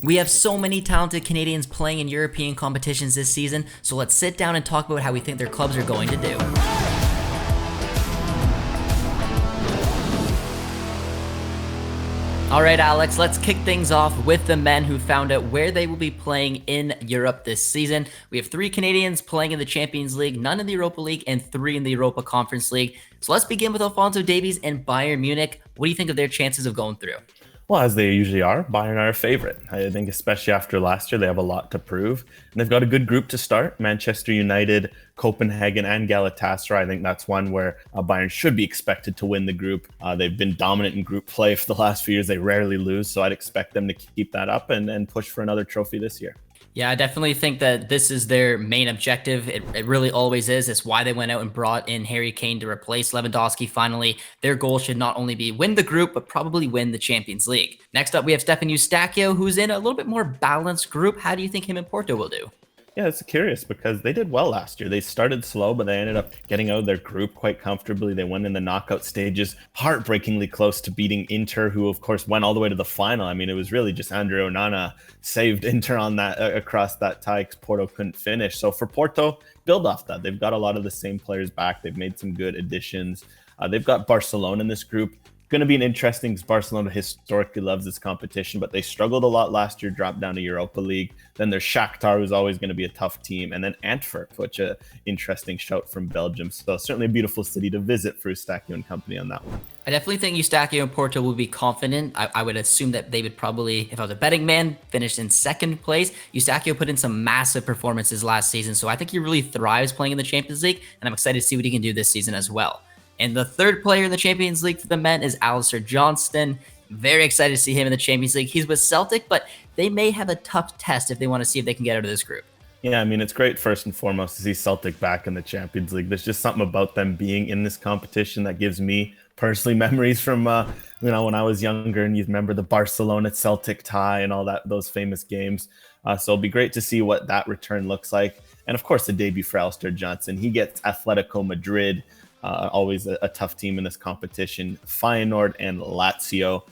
We have so many talented Canadians playing in European competitions this season, so let's sit down and talk about how we think their clubs are going to do. All right, Alex, let's kick things off with the men who found out where they will be playing in Europe this season. We have 3 Canadians playing in the Champions League, none in the Europa League, and 3 in the Europa Conference League. So let's begin with Alphonso Davies and Bayern Munich. What do you think of their chances of going through? Well, as they usually are, Bayern are a favorite. I think especially after last year, they have a lot to prove. And they've got a good group to start. Manchester United, Copenhagen, and Galatasaray. I think that's one where Bayern should be expected to win the group. They've been dominant in group play for the last few years. They rarely lose, so I'd expect them to keep that up and push for another trophy this year. Yeah, I definitely think that this is their main objective. It really always is. It's why they went out and brought in Harry Kane to replace Lewandowski finally. Their goal should not only be win the group, but probably win the Champions League. Next up, we have Stefan Eustáquio, who's in a little bit more balanced group. How do you think him and Porto will do? Yeah, it's curious because they did well last year. They started slow, but they ended up getting out of their group quite comfortably. They went in the knockout stages, heartbreakingly close to beating Inter, who of course went all the way to the final. I mean, it was really just Andre Onana saved Inter on that across that tie because Porto couldn't finish. So for Porto, build off that. They've got a lot of the same players back. They've made some good additions. They've got Barcelona in this group. Going to be an interesting because Barcelona historically loves this competition, but they struggled a lot last year, dropped down to Europa League. Then there's Shakhtar, who's always going to be a tough team, and then Antwerp, which a interesting shout from Belgium. So certainly a beautiful city to visit for Eustáquio and company on that one. I definitely think Eustáquio and Porto will be confident. I would assume that they would probably, if I was a betting man, finish in second place. Eustáquio put in some massive performances last season, so I think he really thrives playing in the Champions League, and I'm excited to see what he can do this season as well. And the third player in the Champions League for the men is Alistair Johnston. Very excited to see him in the Champions League. He's with Celtic, but they may have a tough test if they want to see if they can get out of this group. Yeah, I mean, it's great first and foremost to see Celtic back in the Champions League. There's just something about them being in this competition that gives me personally memories from, when I was younger, and you remember the Barcelona-Celtic tie and all that, those famous games. So it'll be great to see what that return looks like. And of course, the debut for Alistair Johnston. He gets Atletico Madrid, always a tough team in this competition, Feyenoord and Lazio.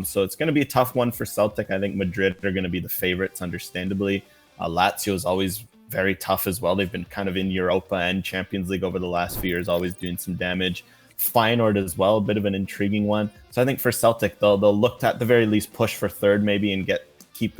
So it's going to be a tough one for Celtic. I think Madrid are going to be the favorites, understandably. Lazio is always very tough as well. They've been kind of in Europa and Champions League over the last few years, always doing some damage. Feyenoord as well, a bit of an intriguing one. So I think for Celtic, they'll look to, at the very least, push for third maybe and keep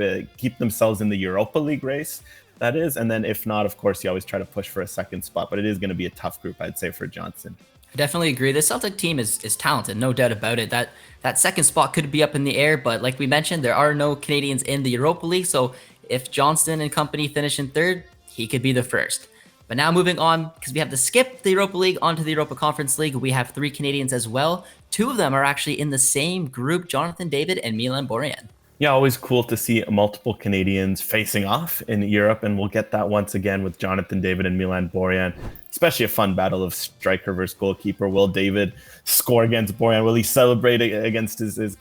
themselves in the Europa League race. That is, and then if not, of course, you always try to push for a second spot, but it is going to be a tough group, I'd say, for Johnson. I definitely agree. The Celtic team is talented, no doubt about it. That second spot could be up in the air, but like we mentioned, there are no Canadians in the Europa League, so if Johnston and company finish in third, he could be the first. But now moving on, because we have to skip the Europa League onto the Europa Conference League, we have 3 Canadians as well. 2 of them are actually in the same group, Jonathan David and Milan Borjan. Yeah, always cool to see multiple Canadians facing off in Europe, and we'll get that once again with Jonathan David and Milan Borjan. Especially a fun battle of striker versus goalkeeper. Will David score against Borjan? Will he celebrate against his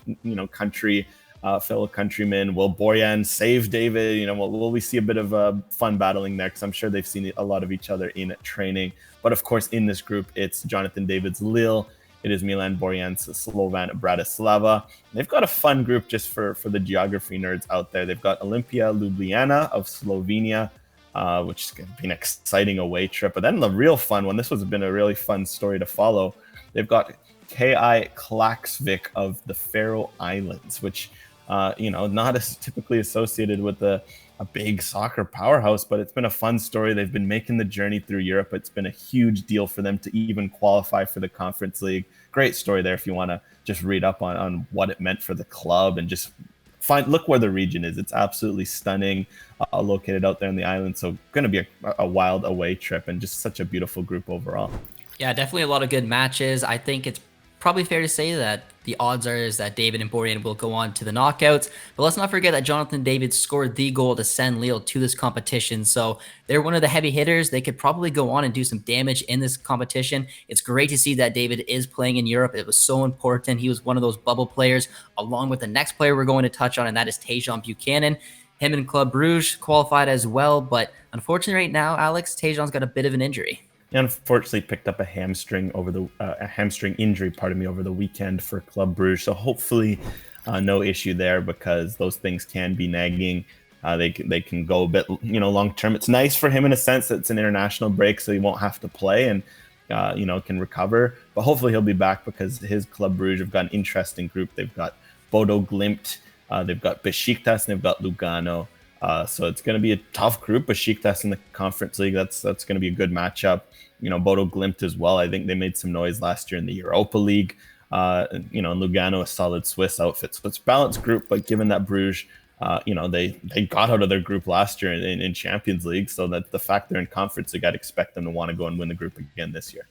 country, fellow countrymen? Will Borjan save David? Will we see a bit of fun battling there? Because I'm sure they've seen a lot of each other in training. But of course, in this group, it's Jonathan David's Lille. It is Milan Borjan's Slovan Bratislava. They've got a fun group just for the geography nerds out there. They've got Olimpia Ljubljana of Slovenia, which is going to be an exciting away trip. But then the real fun one, this has been a really fun story to follow. They've got KI Klaksvik of the Faroe Islands, which, not as typically associated with a big soccer powerhouse, but it's been a fun story. They've been making the journey through Europe. It's been a huge deal for them to even qualify for the Conference League. Great story there if you want to just read up on what it meant for the club and just look where the region is. It's absolutely stunning, located out there in the island. So going to be a wild away trip and just such a beautiful group overall. Yeah, definitely a lot of good matches. I think it's probably fair to say that the odds are is that David and Borjan will go on to the knockouts. But let's not forget that Jonathan David scored the goal to send Lille to this competition. So they're one of the heavy hitters. They could probably go on and do some damage in this competition. It's great to see that David is playing in Europe. It was so important. He was one of those bubble players, along with the next player we're going to touch on, and that is Tajon Buchanan. Him and Club Bruges qualified as well. But unfortunately right now, Alex, Tajon's got a bit of an injury. Unfortunately picked up a hamstring injury, over the weekend for Club Bruges. So hopefully No issue there because those things can be nagging. They can go a bit, long term. It's nice for him in a sense that it's an international break, so he won't have to play and can recover. But hopefully he'll be back because his Club Brugge have got an interesting group. They've got Bodo Glimt, they've got Besiktas, and they've got Lugano. So it's going to be a tough group. Besiktas in the Conference League, that's going to be a good matchup. Bodo Glimt as well. I think they made some noise last year in the Europa League. Lugano, a solid Swiss outfit. So it's a balanced group, but given that Bruges, they got out of their group last year in Champions League, so that the fact they're in Conference League, I'd expect them to want to go and win the group again this year.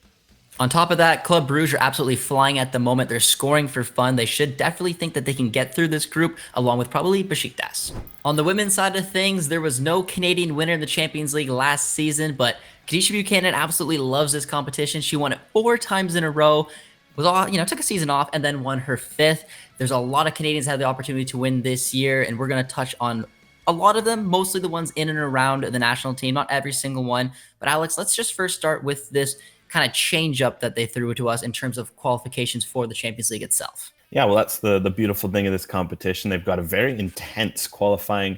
On top of that, Club Brugge are absolutely flying at the moment. They're scoring for fun. They should definitely think that they can get through this group, along with probably Besiktas. On the women's side of things, there was no Canadian winner in the Champions League last season, but Kadisha Buchanan absolutely loves this competition. She won it 4 times in a row. Took a season off and then won her 5th. There's a lot of Canadians that have the opportunity to win this year, and we're going to touch on a lot of them, mostly the ones in and around the national team, not every single one. But Alex, let's just first start with this kind of change up that they threw to us in terms of qualifications for the Champions League itself. Yeah, well, that's the beautiful thing of this competition. They've got a very intense qualifying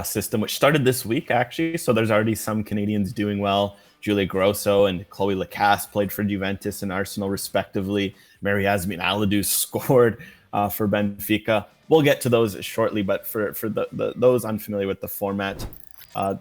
system, which started this week, actually. So there's already some Canadians doing well. Julia Grosso and Chloe Lacasse played for Juventus and Arsenal, respectively. Marie-Yasmine scored for Benfica. We'll get to those shortly, but for those unfamiliar with the format,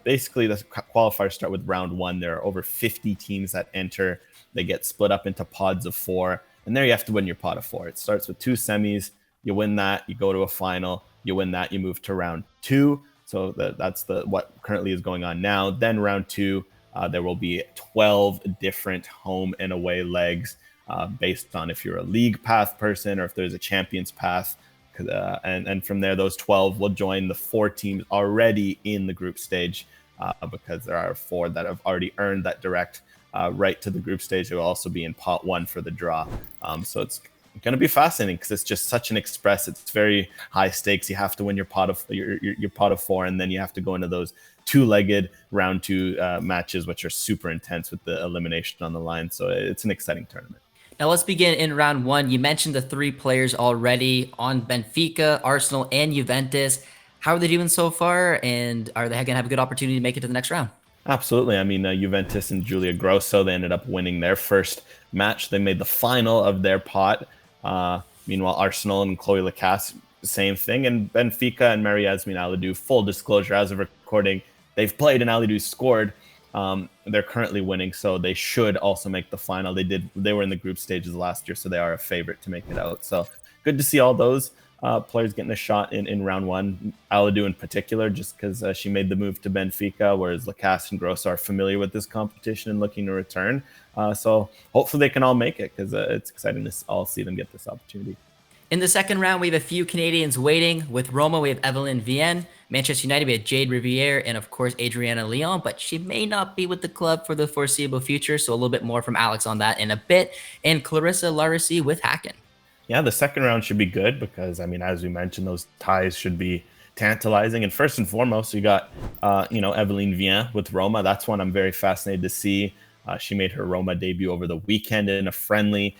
basically the qualifiers start with round 1. There are over 50 teams that enter. They get split up into pods of 4, and there you have to win your pot of 4. It starts with 2 semis. You win that, you go to a final. You win that, you move to round 2. So that's what currently is going on now. Then round 2, there will be 12 different home and away legs based on if you're a league path person or if there's a champions path. And from there, those 12 will join the 4 teams already in the group stage because there are 4 that have already earned that direct right to the group stage. It will also be in pot 1 for the draw. So it's going to be fascinating because it's just such an express. It's very high stakes. You have to win your pot of your pot of 4, and then you have to go into those 2-legged round 2 matches, which are super intense with the elimination on the line. So it's an exciting tournament. Now let's begin in round 1. You mentioned the 3 players already on Benfica, Arsenal, and Juventus. How are they doing so far, and are they going to have a good opportunity to make it to the next round? Absolutely. I mean, Juventus and Julia Grosso, they ended up winning their first match. They made the final of their pot. Meanwhile, Arsenal and Chloe Lacasse, same thing. And Benfica and Marie-Yasmine Aladou, full disclosure, as of recording, they've played and Aladou scored. They're currently winning, so they should also make the final. They were in the group stages last year, so they are a favorite to make it out. So good to see all those players getting a shot in round 1. Aladou in particular, just because she made the move to Benfica, whereas Lacasse and Grosso are familiar with this competition and looking to return. So hopefully they can all make it because it's exciting to all see them get this opportunity. In the second round, we have a few Canadians waiting. With Roma, we have Evelyn Vienne. Manchester United, we have Jade Riviere, and of course, Adriana Leon, but she may not be with the club for the foreseeable future, so a little bit more from Alex on that in a bit. And Clarissa Larissy with Hacken. Yeah, the second round should be good because, I mean, as we mentioned, those ties should be tantalizing. And first and foremost, you got, Evelyn Vienne with Roma. That's one I'm very fascinated to see. She made her Roma debut over the weekend in a friendly.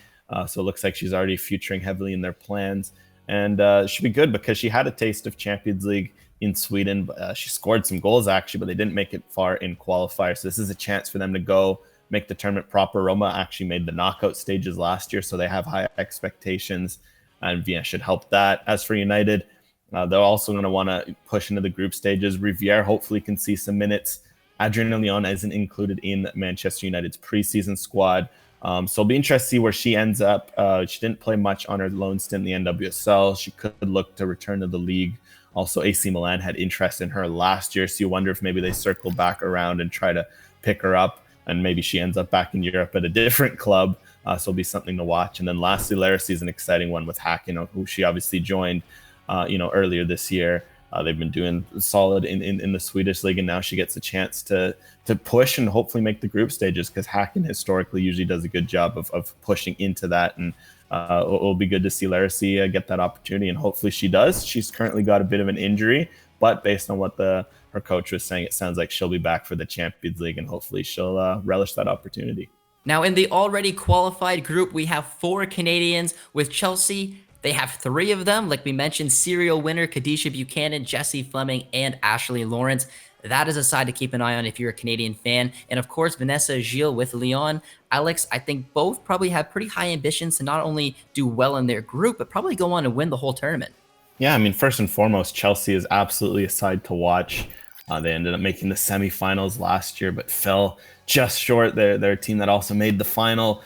So it looks like she's already featuring heavily in their plans. And it should be good because she had a taste of Champions League in Sweden. She scored some goals, actually, but they didn't make it far in qualifiers. So this is a chance for them to go make the tournament proper. Roma actually made the knockout stages last year, so they have high expectations, and Vienna should help that. As for United, they're also going to want to push into the group stages. Riviere hopefully can see some minutes. Adriana Leon isn't included in Manchester United's preseason squad. So it'll be interesting to see where she ends up. She didn't play much on her loan stint in the NWSL. She could look to return to the league. Also, AC Milan had interest in her last year, so you wonder if maybe they circle back around and try to pick her up, and maybe she ends up back in Europe at a different club. So it'll be something to watch. And then lastly, Larissy is an exciting one with Hacken, who she obviously joined, earlier this year. They've been doing solid in the Swedish league, and now she gets a chance to push and hopefully make the group stages, because Hacken historically usually does a good job of pushing into that. And it'll be good to see Larissy get that opportunity, and hopefully she does. She's currently got a bit of an injury, but based on what her coach was saying, it sounds like she'll be back for the Champions League, and hopefully she'll relish that opportunity. Now, in the already qualified group, we have 4 Canadians with Chelsea. They have 3 of them, like we mentioned, serial winner Kadisha Buchanan, Jessie Fleming, and Ashley Lawrence. That is a side to keep an eye on if you're a Canadian fan. And of course, Vanessa Gilles with Leon. Alex, I think both probably have pretty high ambitions to not only do well in their group, but probably go on and win the whole tournament. Yeah, I mean, first and foremost, Chelsea is absolutely a side to watch. They ended up making the semifinals last year, but fell just short. They're a team that also made the final,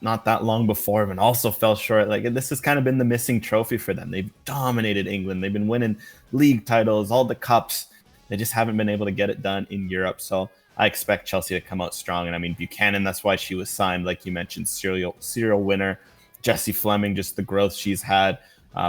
not that long before, and also fell short. Like, this has kind of been the missing trophy for them. They've dominated England. They've been winning league titles, all the cups. They just haven't been able to get it done in Europe. So I expect Chelsea to come out strong. And I mean, Buchanan, that's why she was signed, like you mentioned, serial winner. Jessie Fleming, just the growth she's had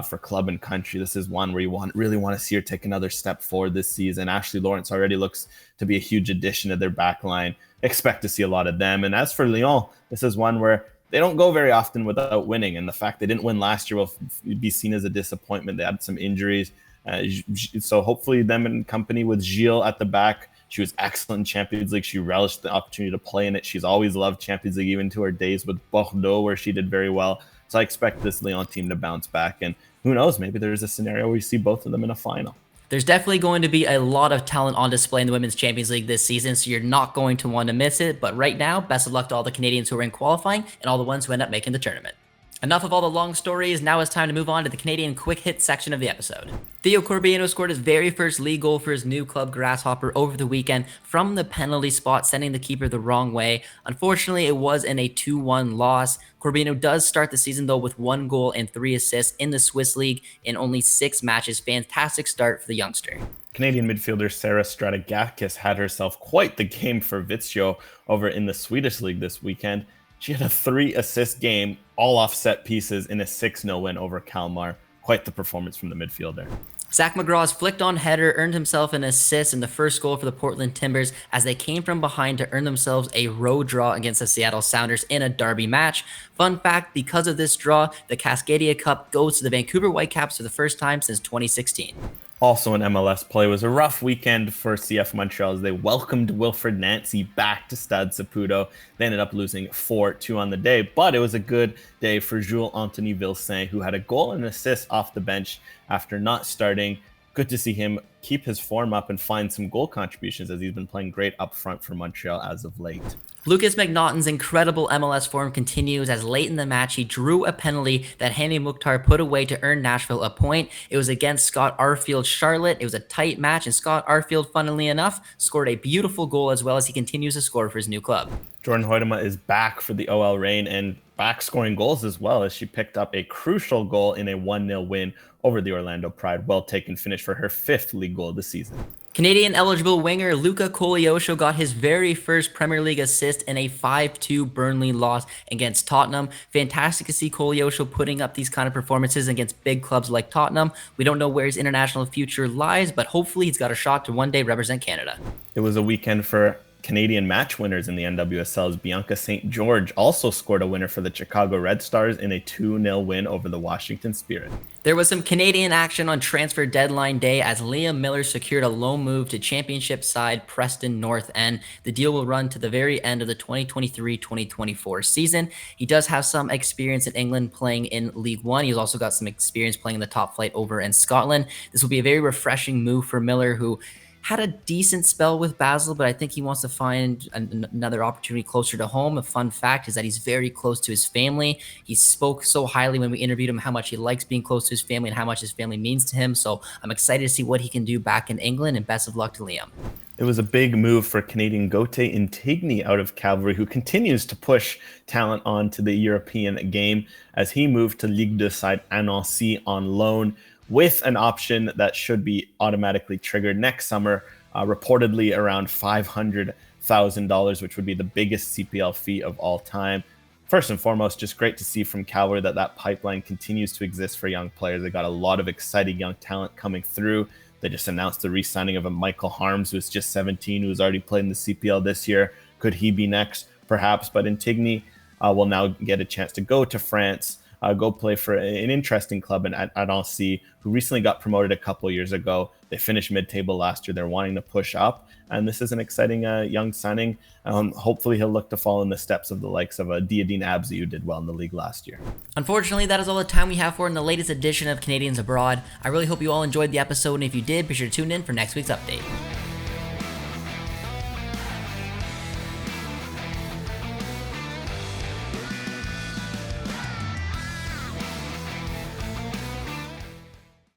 for club and country. This is one where you really want to see her take another step forward this season. Ashley Lawrence already looks to be a huge addition to their back line. Expect to see a lot of them. And as for Lyon, this is one where they don't go very often without winning. And the fact they didn't win last year will be seen as a disappointment. They had some injuries. So hopefully them in company with Gilles at the back. She was excellent in Champions League. She relished the opportunity to play in it. She's always loved Champions League, even to her days with Bordeaux, where she did very well. So I expect this Lyon team to bounce back. And who knows, maybe there's a scenario where you see both of them in a final. There's definitely going to be a lot of talent on display in the Women's Champions League this season, so you're not going to want to miss it. But right now, best of luck to all the Canadians who are in qualifying and all the ones who end up making the tournament. Enough of all the long stories, now it's time to move on to the Canadian quick hit section of the episode. Theo Corbiano scored his very first league goal for his new club Grasshopper over the weekend from the penalty spot, sending the keeper the wrong way. Unfortunately, it was in a 2-1 loss. Corbiano does start the season though with 1 goal and 3 assists in the Swiss League in only 6 matches. Fantastic start for the youngster. Canadian midfielder Sarah Strategakis had herself quite the game for Vitsjo over in the Swedish League this weekend. She had a 3-assist game, all off set pieces, in a 6-0 win over Kalmar. Quite the performance from the midfielder. Zach McGraw's flicked-on header earned himself an assist in the first goal for the Portland Timbers as they came from behind to earn themselves a road draw against the Seattle Sounders in a derby match. Fun fact, because of this draw, the Cascadia Cup goes to the Vancouver Whitecaps for the first time since 2016. Also in MLS play was a rough weekend for CF Montreal as they welcomed Wilfred Nancy back to Stade Saputo. They ended up losing 4-2 on the day, but it was a good day for Jules Anthony Vilsaint, who had a goal and an assist off the bench after not starting. Good to see him keep his form up and find some goal contributions as he's been playing great up front for Montreal as of late. Lucas McNaughton's incredible MLS form continues as late in the match he drew a penalty that Hani Mukhtar put away to earn Nashville a point. It was against Scott Arfield's Charlotte. It was a tight match, and Scott Arfield, funnily enough, scored a beautiful goal as well as he continues to score for his new club. Jordan Hoytema is back for the OL Reign and back scoring goals as well as she picked up a crucial goal in a 1-0 win over the Orlando Pride. Well taken finish for her 5th league goal of the season. Canadian eligible winger Luca Koleosho got his very first Premier League assist in a 5-2 Burnley loss against Tottenham. Fantastic to see Koleosho putting up these kind of performances against big clubs like Tottenham. We don't know where his international future lies, but hopefully he's got a shot to one day represent Canada. It was a weekend for Canadian match winners in the NWSL's Bianca St. George also scored a winner for the Chicago Red Stars in a 2-0 win over the Washington Spirit. There was some Canadian action on transfer deadline day as Liam Miller secured a loan move to championship side Preston North End. The deal will run to the very end of the 2023-2024 season. He does have some experience in England playing in League One. He's also got some experience playing in the top flight over in Scotland. This will be a very refreshing move for Miller, who had a decent spell with Basel, but I think he wants to find another opportunity closer to home. A fun fact is that he's very close to his family. He spoke so highly when we interviewed him how much he likes being close to his family and how much his family means to him. So I'm excited to see what he can do back in England, and best of luck to Liam. It was a big move for Canadian Gauthier Intigny out of Cavalry, who continues to push talent onto the European game as he moved to Ligue 2 side Annecy on loan, with an option that should be automatically triggered next summer, reportedly around $500,000, which would be the biggest CPL fee of all time. First and foremost, just great to see from Calvary that pipeline continues to exist for young players. They got a lot of exciting young talent coming through. They just announced the re-signing of a Michael Harms, who's just 17, who's already played in the CPL this year. Could he be next? Perhaps, but Intigny will now get a chance to go to France go play for an interesting club at Nancy, who recently got promoted a couple years ago. They finished mid-table last year. They're wanting to push up, and this is an exciting young signing. Hopefully, he'll look to follow in the steps of the likes of Diadine Abzi, who did well in the league last year. Unfortunately, that is all the time we have for in the latest edition of Canadians Abroad. I really hope you all enjoyed the episode, and if you did, be sure to tune in for next week's update.